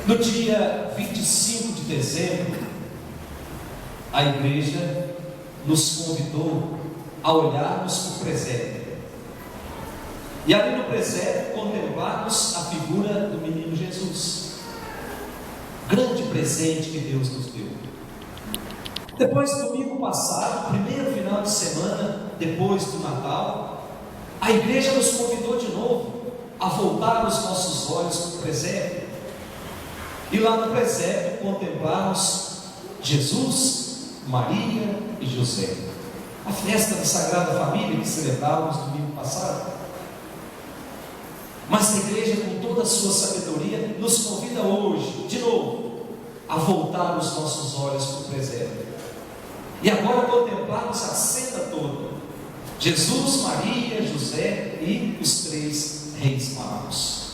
No dia 25 de dezembro, a igreja nos convidou a olharmos o presépio. E ali no presépio contemplarmos a figura do menino Jesus. Grande presente que Deus nos deu. Depois, domingo passado, primeiro final de semana depois do Natal, a igreja nos convidou de novo a voltar os nossos olhos para o presépio. E lá no presépio contemplarmos Jesus, Maria e José. A festa da Sagrada Família que celebrávamos domingo passado. Mas a igreja, com toda a sua sabedoria, nos convida hoje, de novo, a voltar os nossos olhos para o presépio. E agora contemplarmos a cena toda: Jesus, Maria, José e os três reis magos.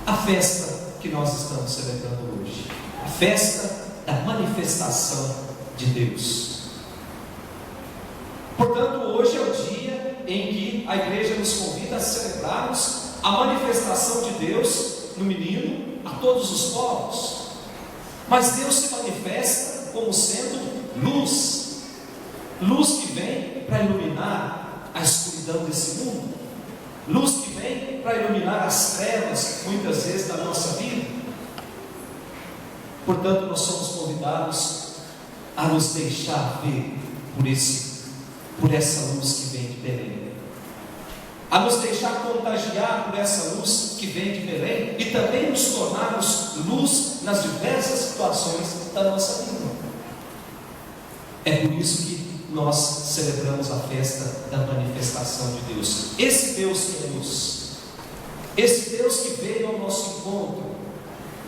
A festa que nós estamos celebrando hoje, a festa da manifestação de Deus. Portanto, hoje é o dia em que a igreja nos convida a celebrarmos a manifestação de Deus no menino a todos os povos. Mas Deus se manifesta como sendo luz, luz que vem para iluminar a escuridão desse mundo, luz que vem para iluminar as trevas, muitas vezes, da nossa vida. Portanto, nós somos convidados a nos deixar ver por essa luz que vem de Belém, a nos deixar contagiar por essa luz que vem de Belém, e também nos tornarmos luz nas diversas situações da nossa vida. É por isso que nós celebramos a festa da manifestação de Deus. Esse Deus que é luz, esse Deus que veio ao nosso encontro,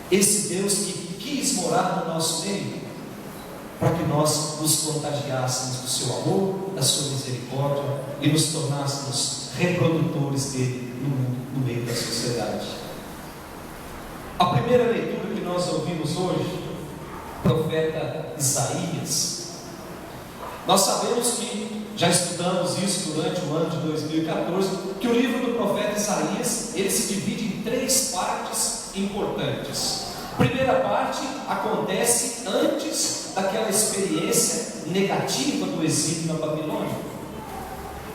esse Deus que quis morar no nosso meio, para que nós nos contagiássemos do seu amor, da sua misericórdia e nos tornássemos reprodutores dele no meio da sociedade. A primeira leitura que nós ouvimos hoje, profeta Isaías. Nós sabemos que, já estudamos isso durante o ano de 2014, que o livro do profeta Isaías, ele se divide em 3 partes importantes. A primeira parte acontece antes daquela experiência negativa do exílio na Babilônia.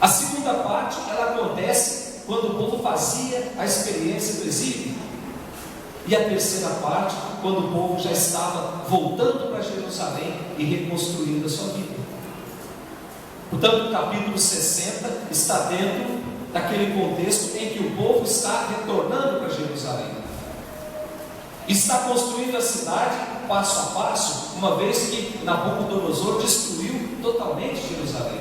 A segunda parte, ela acontece quando o povo fazia a experiência do exílio. E a terceira parte, quando o povo já estava voltando para Jerusalém e reconstruindo a sua vida. Portanto, o capítulo 60 está dentro daquele contexto em que o povo está retornando para Jerusalém. Está construindo a cidade passo a passo, uma vez que Nabucodonosor destruiu totalmente Jerusalém.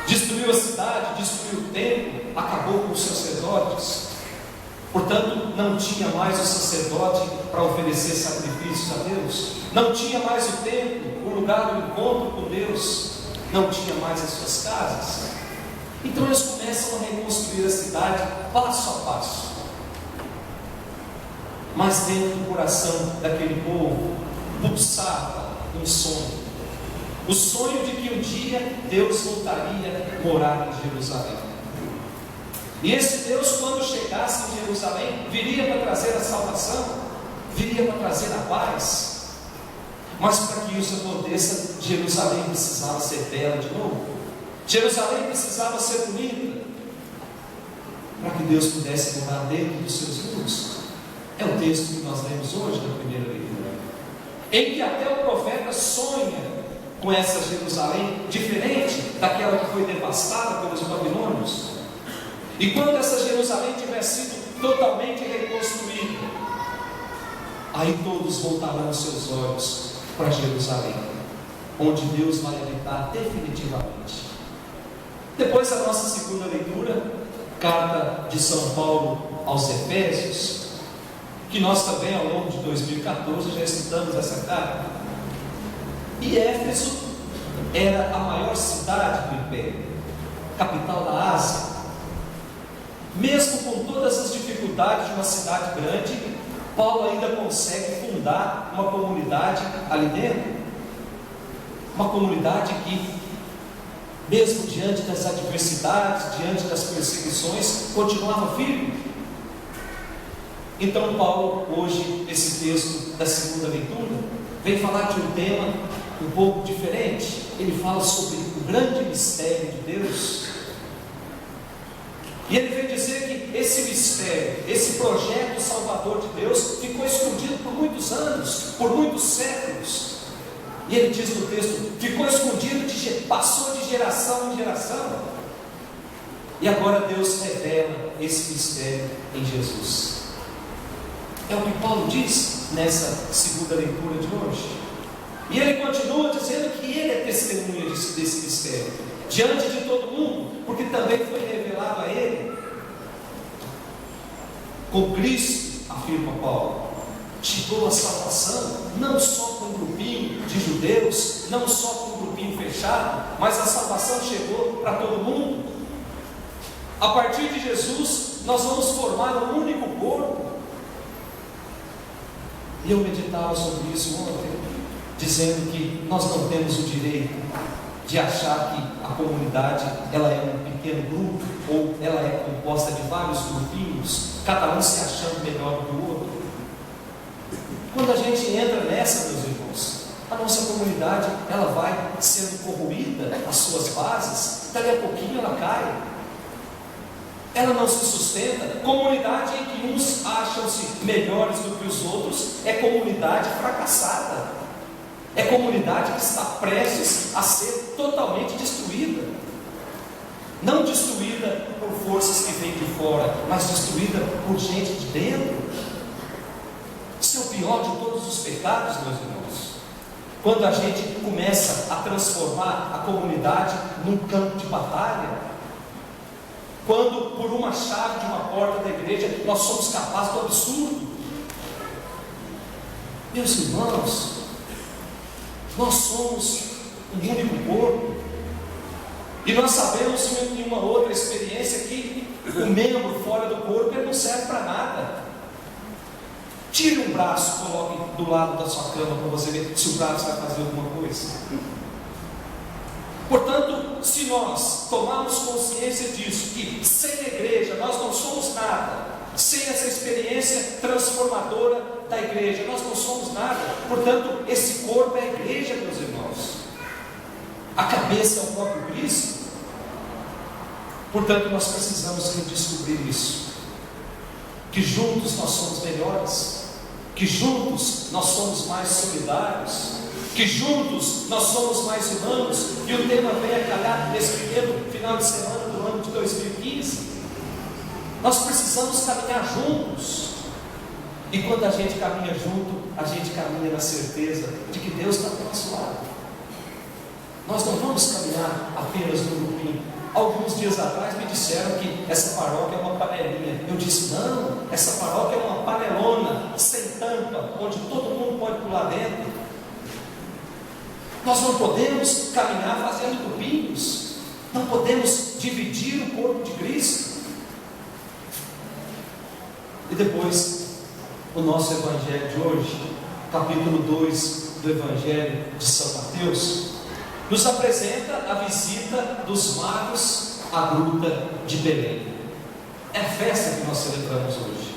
Destruiu a cidade, destruiu o templo, acabou com os sacerdotes. Portanto, não tinha mais o sacerdote para oferecer sacrifícios a Deus. Não tinha mais o templo, o lugar do encontro com Deus. Não tinha mais as suas casas. Então eles começam a reconstruir a cidade passo a passo. Mas dentro do coração daquele povo pulsava um sonho. O sonho de que um dia Deus voltaria a morar em Jerusalém. E esse Deus, quando chegasse em Jerusalém, viria para trazer a salvação, viria para trazer a paz. Mas para que isso aconteça, Jerusalém precisava ser bela de novo. Jerusalém precisava ser bonita, para que Deus pudesse morar dentro dos seus muros. É o texto que nós lemos hoje na primeira leitura, em que até o profeta sonha com essa Jerusalém diferente daquela que foi devastada pelos babilônios. E quando essa Jerusalém tiver sido totalmente reconstruída, aí todos voltarão os seus olhos para Jerusalém, onde Deus vai habitar definitivamente. Depois, a nossa segunda leitura, carta de São Paulo aos Efésios, que nós também ao longo de 2014 já estudamos essa carta. E Éfeso era a maior cidade do império, capital da Ásia. Mesmo com todas as dificuldades de uma cidade grande, Paulo ainda consegue fundar uma comunidade ali dentro. Uma comunidade que, mesmo diante das adversidades, diante das perseguições, continuava firme. Então Paulo, hoje, esse texto da segunda leitura, vem falar de um tema um pouco diferente. Ele fala sobre o grande mistério de Deus. E ele vem dizer que esse mistério, esse projeto salvador de Deus, ficou escondido por muitos anos, por muitos séculos. E ele diz no texto, ficou escondido, passou de geração em geração. E agora Deus revela esse mistério em Jesus. É o que Paulo diz nessa segunda leitura de hoje. E ele continua dizendo que ele é testemunha desse mistério, diante de todo mundo, porque também foi revelado a ele. Com Cristo, afirma Paulo, chegou a salvação, não só para um grupinho de judeus, não só para um grupinho fechado, mas a salvação chegou para todo mundo. A partir de Jesus, nós vamos formar um único corpo. E eu meditava sobre isso ontem, dizendo que nós não temos o direito de achar que a comunidade ela é um pequeno grupo, ou ela é composta de vários grupinhos, cada um se achando melhor do que o outro. Quando a gente entra nessa, meus irmãos, a nossa comunidade ela vai sendo corroída, as suas bases, daqui a pouquinho ela cai. Ela não se sustenta. Comunidade em que uns acham-se melhores do que os outros é comunidade fracassada. É comunidade que está prestes a ser totalmente destruída. Não destruída por forças que vêm de fora, mas destruída por gente de dentro. Isso é o pior de todos os pecados, meus irmãos. Quando a gente começa a transformar a comunidade num campo de batalha. Quando por uma chave de uma porta da igreja nós somos capazes do absurdo. Meus irmãos, nós somos um único corpo. E nós sabemos em uma outra experiência que o membro fora do corpo ele não serve para nada. Tire um braço, coloque do lado da sua cama para você ver se o braço vai fazer alguma coisa. Portanto, se nós tomarmos consciência disso, que sem a igreja nós não somos nada, sem essa experiência transformadora da igreja, nós não somos nada. Portanto, esse corpo é a igreja, meus irmãos. A cabeça é o próprio Cristo. Portanto, nós precisamos redescobrir isso. Que juntos nós somos melhores, que juntos nós somos mais solidários, que juntos nós somos mais humanos. E o tema vem a calhar nesse primeiro final de semana do ano de 2015. Nós precisamos caminhar juntos. E quando a gente caminha junto, a gente caminha na certeza de que Deus está do nosso lado. Nós não vamos caminhar apenas no grupinho. Alguns dias atrás me disseram que essa paróquia é uma panelinha. Eu disse, não, essa paróquia é uma panelona, sem tampa, onde todo mundo pode pular dentro. Nós não podemos caminhar fazendo grupinhos, não podemos dividir o corpo de Cristo. E depois, o nosso Evangelho de hoje, capítulo 2 do Evangelho de São Mateus, nos apresenta a visita dos magos à gruta de Belém. É a festa que nós celebramos hoje.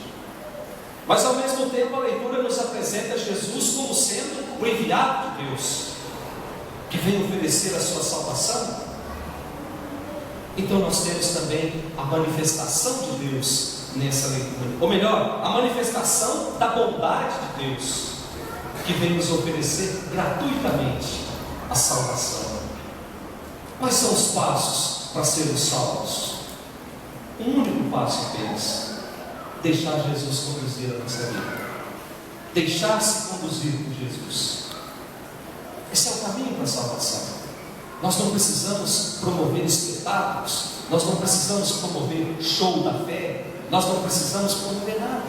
Mas ao mesmo tempo a leitura nos apresenta Jesus como sendo o enviado de Deus, que vem oferecer a sua salvação. Então nós temos também a manifestação de Deus nessa leitura, ou melhor, a manifestação da bondade de Deus, que vem nos oferecer gratuitamente a salvação. Quais são os passos para sermos salvos? Um único passo apenas: deixar Jesus conduzir a nossa vida, deixar-se conduzir por Jesus. Esse é o caminho para a salvação. Nós não precisamos promover espetáculos, nós não precisamos promover show da fé, nós não precisamos promover nada.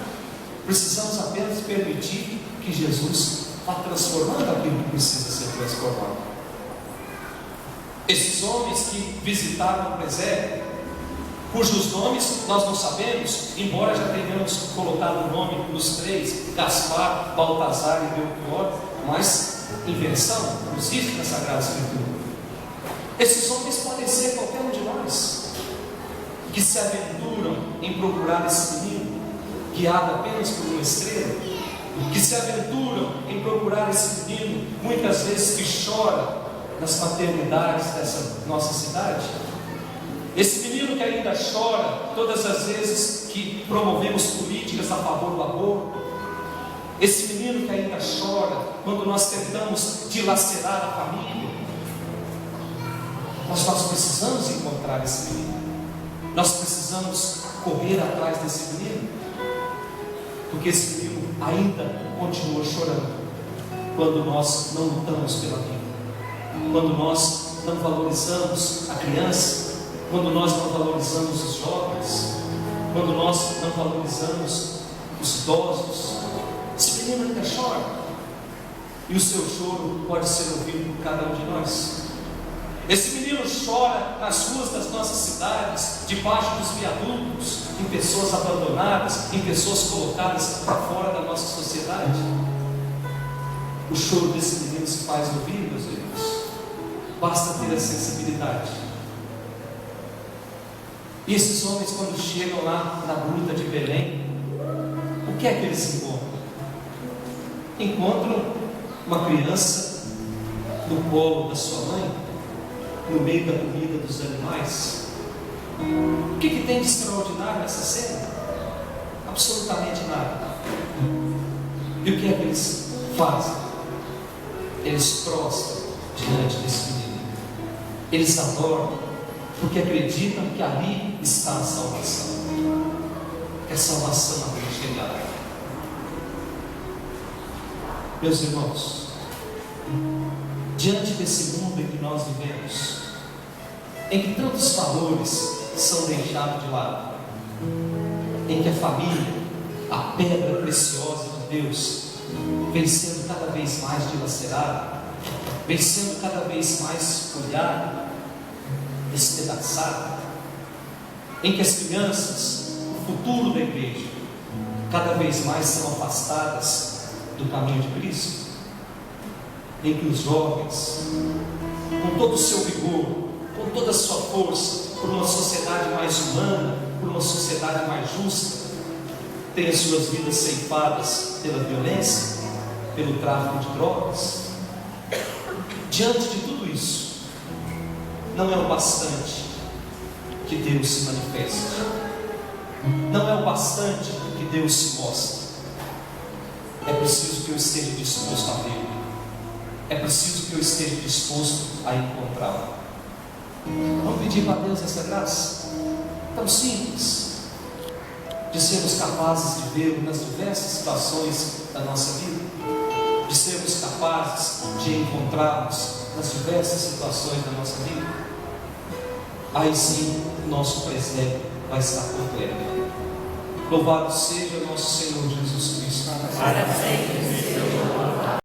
Precisamos apenas permitir que Jesus vá transformando aquilo que precisa ser transformado. Esses homens que visitaram o presépio, cujos nomes nós não sabemos, embora já tenhamos colocado o nome dos três, Gaspar, Baltazar e Belchior, mas invenção, não existe na Sagrada Escritura. Esses homens podem ser qualquer um de nós, que se aventuram em procurar esse menino, guiado apenas por uma estrela, que se aventuram em procurar esse menino, muitas vezes que chora nas maternidades dessa nossa cidade. Esse menino que ainda chora todas as vezes que promovemos políticas a favor do aborto. Esse menino que ainda chora quando nós tentamos dilacerar a família. Mas nós precisamos encontrar esse menino. Nós precisamos correr atrás desse menino, porque esse menino ainda continua chorando quando nós não lutamos pela vida, quando nós não valorizamos a criança, quando nós não valorizamos os jovens, quando nós não valorizamos os idosos. Esse menino ainda chora, e o seu choro pode ser ouvido por cada um de nós. Esse menino chora nas ruas das nossas cidades, debaixo dos viadutos, em pessoas abandonadas, em pessoas colocadas para fora da nossa sociedade. O choro desse menino se faz ouvir, meus irmãos. Basta ter a sensibilidade. E esses homens, quando chegam lá na gruta de Belém, o que é que eles encontram? Encontram uma criança no colo da sua mãe, no meio da comida dos animais. O que tem de extraordinário nessa cena? Absolutamente nada. E o que é que eles fazem? Eles prostram diante desse menino. Eles adoram, porque acreditam que ali está a salvação. Que a salvação havia chegado. Meus irmãos, diante desse mundo em que nós vivemos, em que tantos valores são deixados de lado, em que a família, a pedra preciosa de Deus, vem sendo cada vez mais dilacerada, vem sendo cada vez mais olhada, despedaçada, em que as crianças, o futuro da igreja, cada vez mais são afastadas do caminho de Cristo, em que os jovens, com todo o seu vigor, com toda a sua força, por uma sociedade mais humana, por uma sociedade mais justa, têm as suas vidas ceifadas pela violência, pelo tráfico de drogas. Diante de tudo isso, não é o bastante que Deus se manifeste, não é o bastante que Deus se mostre. É preciso que eu esteja disposto a ver, é preciso que eu esteja disposto a encontrá-lo. Vamos pedir para Deus essa graça tão simples, de sermos capazes de vê-lo nas diversas situações da nossa vida, de sermos capazes de encontrá-los nas diversas situações da nossa vida. Aí sim o nosso presépio vai estar completo. Louvado seja nosso Senhor Jesus Cristo. Para sempre.